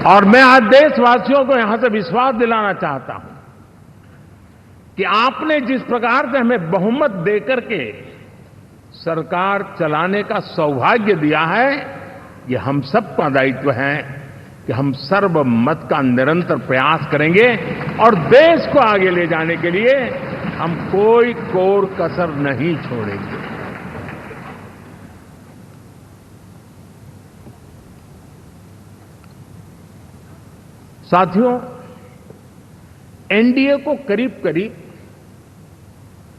और मैं आज देशवासियों को यहां से विश्वास दिलाना चाहता हूं कि आपने जिस प्रकार से हमें बहुमत देकर के सरकार चलाने का सौभाग्य दिया है, ये हम सबका दायित्व है कि हम सर्वमत का निरंतर प्रयास करेंगे और देश को आगे ले जाने के लिए हम कोई कोर कसर नहीं छोड़ेंगे। साथियों, एनडीए को करीब करीब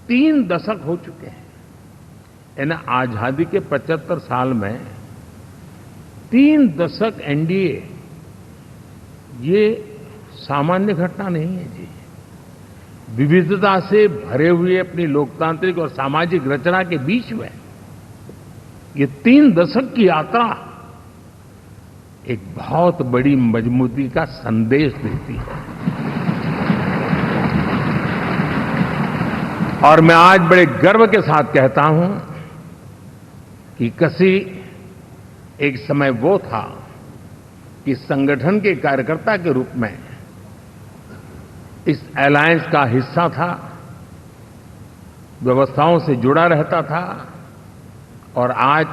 3 दशक हो चुके हैं। यानी आजादी के 75 साल में 3 दशक एनडीए, ये सामान्य घटना नहीं है जी। विविधता से भरे हुए अपनी लोकतांत्रिक और सामाजिक रचना के बीच में ये 3 दशक की यात्रा एक बहुत बड़ी मजबूती का संदेश देती है। और मैं आज बड़े गर्व के साथ कहता हूं कि किसी एक समय वो था कि संगठन के कार्यकर्ता के रूप में इस अलायंस का हिस्सा था, व्यवस्थाओं से जुड़ा रहता था और आज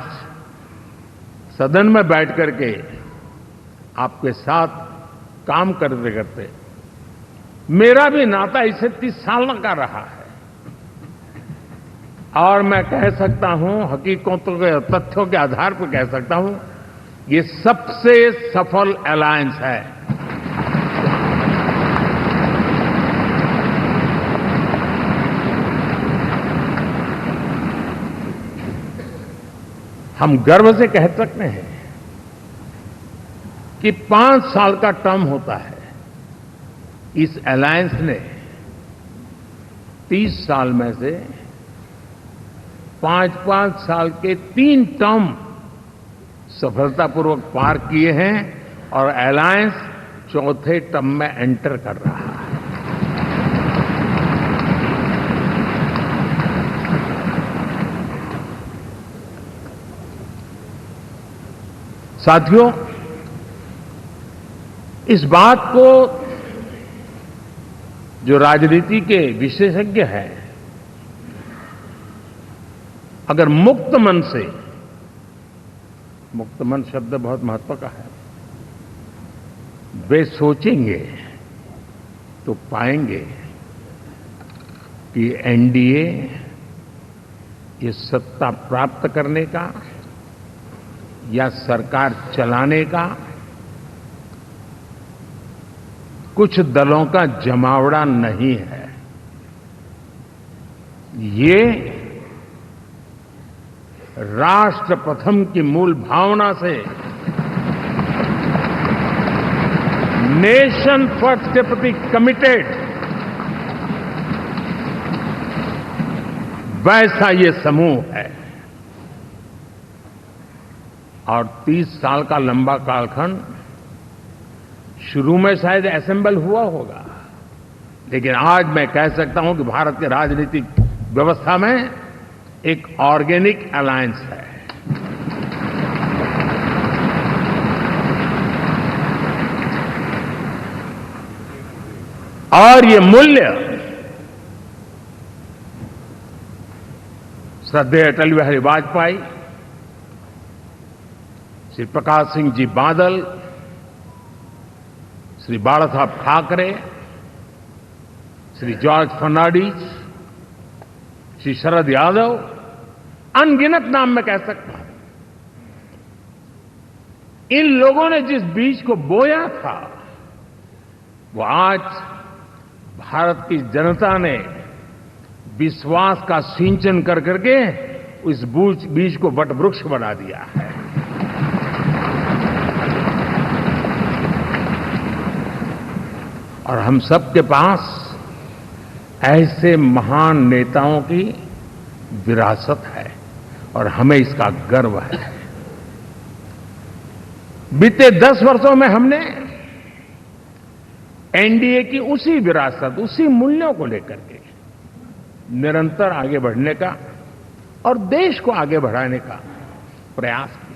सदन में बैठ करके आपके साथ काम करते करते मेरा भी नाता इससे 30 साल का रहा है। और मैं कह सकता हूं, हकीकतों के तथ्यों के आधार पर कह सकता हूं, ये सबसे सफल अलायंस है। हम गर्व से कह सकते हैं कि 5 साल का टर्म होता है। इस अलायंस ने 30 साल में से 5-5 साल के 3 टर्म सफलतापूर्वक पार किए हैं और अलायंस 4थे टर्म में एंटर कर रहा है। साथियों, इस बात को जो राजनीति के विशेषज्ञ हैं, अगर मुक्त मन से, मुक्त मन शब्द बहुत महत्व का है, वे सोचेंगे तो पाएंगे कि एनडीए ये सत्ता प्राप्त करने का या सरकार चलाने का कुछ दलों का जमावड़ा नहीं है। ये राष्ट्र प्रथम की मूल भावना से नेशन फर्स्ट के प्रति कमिटेड वैसा ये समूह है। और 30 साल का लंबा कालखंड शुरू में शायद असेंबल हुआ होगा, लेकिन आज मैं कह सकता हूं कि भारत के राजनीतिक व्यवस्था में एक ऑर्गेनिक अलायंस है। और ये मूल्य श्रद्धेय अटल बिहारी वाजपेयी, श्री प्रकाश सिंह जी बादल, श्री बाला साहब ठाकरे, श्री जॉर्ज फर्नांडिस, श्री शरद यादव, अनगिनत नाम मैं कह सकता हूं। इन लोगों ने जिस बीज को बोया था, वो आज भारत की जनता ने विश्वास का सिंचन कर करके उस बीज को वटवृक्ष बना दिया है। और हम सबके पास ऐसे महान नेताओं की विरासत है और हमें इसका गर्व है। बीते 10 वर्षों में हमने एनडीए की उसी विरासत, उसी मूल्यों को लेकर के निरंतर आगे बढ़ने का और देश को आगे बढ़ाने का प्रयास किया।